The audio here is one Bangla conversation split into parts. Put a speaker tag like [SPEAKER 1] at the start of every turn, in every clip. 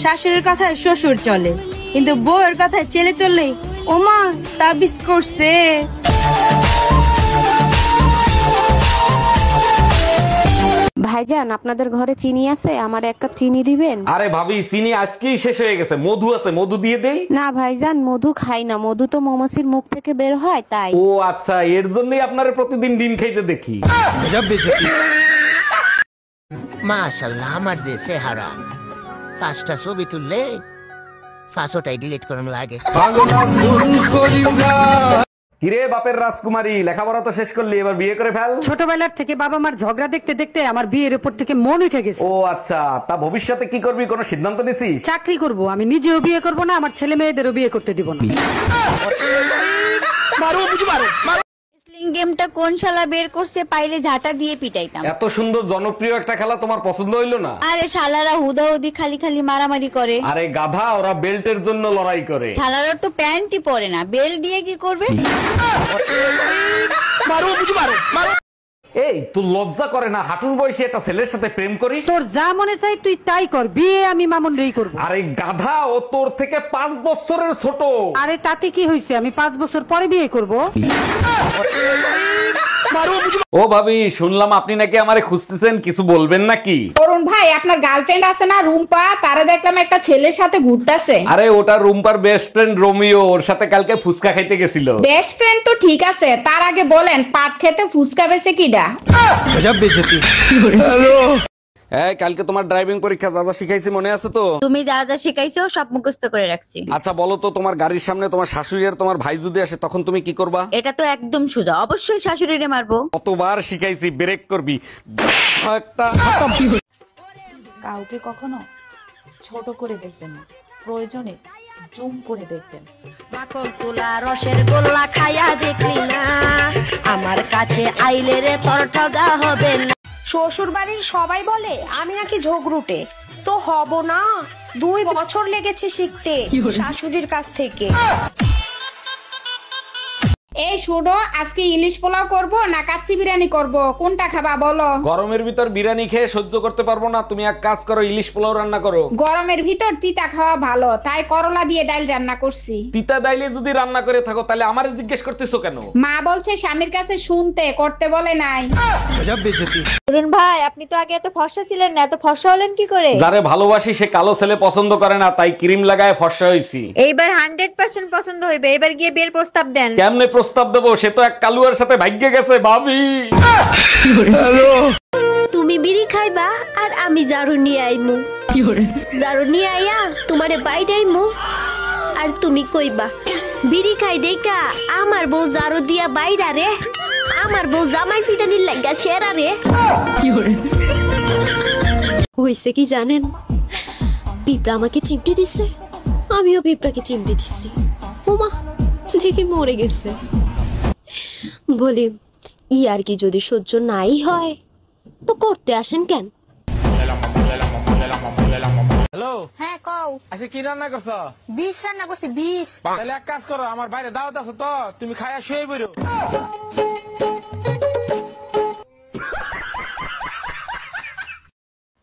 [SPEAKER 1] শাশুড়ির কথায় শ্বশুর চলে, কিন্তু বউয়ের কথায় ছেলে চললেই ওমা তাবিজ করছে।
[SPEAKER 2] ভাইজান, আপনাদের ঘরে চিনি আছে? আমার 1 কাপ চিনি দিবেন?
[SPEAKER 3] আরে ভাবি, চিনি আজকেই শেষ হয়ে গেছে। মধু আছে, মধু দিয়ে দেই?
[SPEAKER 2] না ভাইজান, মধু খাই না। মধু তো মৌমাছির মুখ থেকে বের হয়, তাই।
[SPEAKER 3] ও আচ্ছা, এর জন্যই আপনারা প্রতিদিন ডিম খাইতে দেখি।
[SPEAKER 4] মাশাআল্লাহ, আমার যে চেহারা, 5টা ছবি তুললে 5টাই ডিলিট করার লাগে।
[SPEAKER 3] কিরে বাপের রাজকুমারী, লেখাপড়া তো শেষ করলি, এবার বিয়ে করে ফেল।
[SPEAKER 5] ছোটবেলার থেকে বাবা মার ঝগড়া দেখতে দেখতে আমার বিয়ের উপর থেকে মন উঠে গেছে।
[SPEAKER 3] ও আচ্ছা, তা ভবিষ্যতে কি করবি, কোনো সিদ্ধান্ত নিছিস?
[SPEAKER 5] চাকরি করব, আমি নিজেও বিয়ে করব না, আমার ছেলে মেয়েদেরও বিয়ে করতে দিব না।
[SPEAKER 6] গেমটা কোন শালা বের করছে, পাইলে ঝাঁটা দিয়ে পিটাইতাম।
[SPEAKER 3] এত সুন্দর জনপ্রিয় একটা খেলা তোমার পছন্দ হইলো না?
[SPEAKER 6] আরে শালারা হুদাহুদি খালি খালি মারামারি করে।
[SPEAKER 3] আরে গাধা, ওরা বেল্টের জন্য লড়াই করে।
[SPEAKER 6] শালারা তো প্যান্টই পরে না, বেল দিয়ে কি করবে?
[SPEAKER 3] এই তুই লজ্জা করে না হাঁটুর বয়সে একটা ছেলের সাথে প্রেম করিস?
[SPEAKER 5] তোর যা মনে চাই তুই তাই কর, বিয়ে আমি মামুন রেই করব।
[SPEAKER 3] আরে গাধা, ও তোর থেকে 5 বছরের ছোট।
[SPEAKER 5] আরে তাতে কি হয়েছে, আমি 5 বছর পরে বিয়ে করব।
[SPEAKER 3] ও ভাবি, শুনলাম আপনি নাকি আমারে খুঁজতেছেন, কিছু বলবেন নাকি?
[SPEAKER 7] অরুণ ভাই, আপনার গার্লফ্রেন্ড আছে না রুম্পা, তারা দেখলাম একটা ছেলের সাথে ঘুরতেছে।
[SPEAKER 3] আরে ওটা রুম্পার বেস্ট ফ্রেন্ড রোমিও, ওর সাথে কালকে ফুচকা খাইতে গেছিল।
[SPEAKER 7] বেস্ট ফ্রেন্ড তো ঠিক আছে, তার আগে বলেন পাট খেতে ফুচকা বেছে কিডা?
[SPEAKER 3] এই কালকে তোমার ড্রাইভিং পরীক্ষা, যা যা শিখাইছি মনে আছে তো?
[SPEAKER 6] তুমি যা যা শিখাইছো সব মুখস্থ করে রাখছি।
[SPEAKER 3] আচ্ছা বলো তো, তোমার গাড়ির সামনে তোমার শাশুড়ি আর তোমার ভাই যদি আসে, তখন তুমি কি করবা?
[SPEAKER 6] এটা তো একদম সোজা, অবশ্যই শাশুড়িরে মারবো।
[SPEAKER 3] কতবার শিখাইছি, ব্রেক করবি একটা।
[SPEAKER 8] কাউকে কখনো ছোট করে দেখবেন না, প্রয়োজনে জুম করে দেখবেন।
[SPEAKER 2] মাখন তোলা রসের গোল্লা খাইয়া দেখলি না, আমার কাছে আইলে রে তোর ঠগা হবে না।
[SPEAKER 9] শ্বশুর বাড়ির সবাই বলে আমি নাকি ঝগড়ুটে, তো হব না। 2 বছর লেগেছে শিখতে শাশুড়ির কাছ থেকে।
[SPEAKER 7] এই শুনো, আজকে ইলিশ পোলাও করব না কাচ্চি বিরিয়ানি করব, কোনটা খাবা বলো?
[SPEAKER 3] গরমের ভিতর বিরিয়ানি খেয়ে সহ্য করতে পারবো না, তুমি এক কাজ করো, ইলিশ পোলাও রান্না করো।
[SPEAKER 7] গরমের ভিতর তিতা খাওয়া ভালো, তাই করলা দিয়ে ডাল রান্না করছি।
[SPEAKER 3] তিতা ডাইলে যদি রান্না করে থাকো, তাহলে আমারে জিজ্ঞেস করতেছো কেন?
[SPEAKER 7] মা বলছে স্বামীর কাছে শুনতে, করতে বলে নাই।
[SPEAKER 6] অরুণ ভাই, আপনি তো আগে এত ফর্সা ছিলেন না, এত ফর্সা হলেন কি করে?
[SPEAKER 3] যারে ভালোবাসি সে কালো ছেলে পছন্দ করে না, তাই ক্রিম লাগায় ফর্সা হইছি।
[SPEAKER 6] এইবার 100% পছন্দ হইবে, এবার গিয়ে বিয়ের প্রস্তাব দেন।
[SPEAKER 3] কেমনে প্রস্তাব দেবো, সে তো এক কালুয়ার সাথে ভাগ্যে গেছে ভাবি।
[SPEAKER 2] তুমি বিড়ি খাইবা আর আমি জারু নিয়ে আইমু। জারু নিয়ে আইয়া তোমারে বাইরাইমু, আর তুমি কইবা বিড়ি খাই দেখা আমার বউ জারু দিয়া বাইরা রে, আমার বউ জামাই ফিটানির লাগা সেরা রে। হইছে কি জানেন, পিঁপড়া আমাকে চিমটি দিছে, আমিও পিঁপড়াকে চিমটি দিছি। ওমা, দেখি মরে গেছে। বলি ই আর কি, যদি সহ্য নাই হয় তো করতে আসেন কেন?
[SPEAKER 10] হ্যালো,
[SPEAKER 6] হ্যাঁ কও।
[SPEAKER 10] আচ্ছা কি রান্না করছো?
[SPEAKER 6] 20 রান্না করছি, 20।
[SPEAKER 10] তাহলে এক কাজ করো, আমার বাইরে দাওয়াত আছে তো, তুমি খাইয়া শুয়ে পড়ো।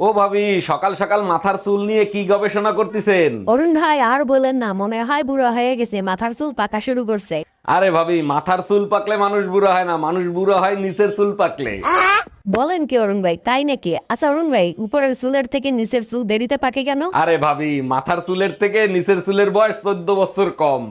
[SPEAKER 3] ও ভাবি, সকাল সকাল মাথার চুল নিয়ে কি গবেষণা করতেছেন?
[SPEAKER 2] অরুণ ভাই আর বলেন না, মনে হয় বুড়ো হয়ে গেছে, মাথার চুল পাকা শুরু করছে।
[SPEAKER 3] আরে ভাবি, মাথার চুল পাকলে মানুষ বুড়ো হয় না, মানুষ বুড়ো হয় নিচের চুল পাকলে।
[SPEAKER 2] বলেন কি অরুণ ভাই, তাই নাকি? আচ্ছা অরুণ ভাই, উপরের চুলের থেকে নিচের চুল দেরিতে পাকে কেন?
[SPEAKER 3] আরে ভাবি, মাথার চুলের থেকে নিচের চুলের বয়স 14 বছর কম।